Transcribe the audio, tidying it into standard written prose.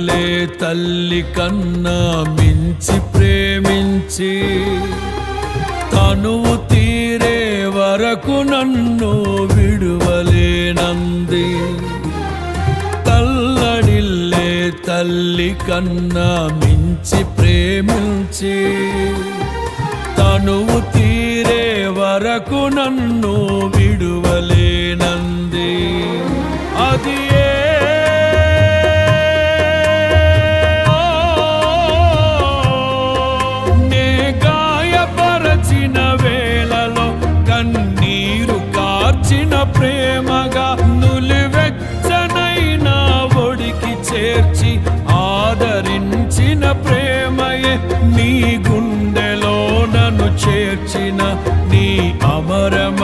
అండదండలే తల్లి కన్నా మించి ప్రేమించి తనువు తీరే వరకు నన్ను విడువలేనంది. తల్లడిల్లే తల్లి కన్నా మించి ప్రేమించి తనువు తీరే వరకు నన్ను విడువలేనంది. అది నే గాయపరచిన వేళలో కన్నీరు కార్చిన ప్రేమగా నులివెచ్చనైన ఒడికి చేర్చి ఆదరించిన ప్రేమయే నీ గుండెలో నన్ను చేర్చిన నీ అమరమైన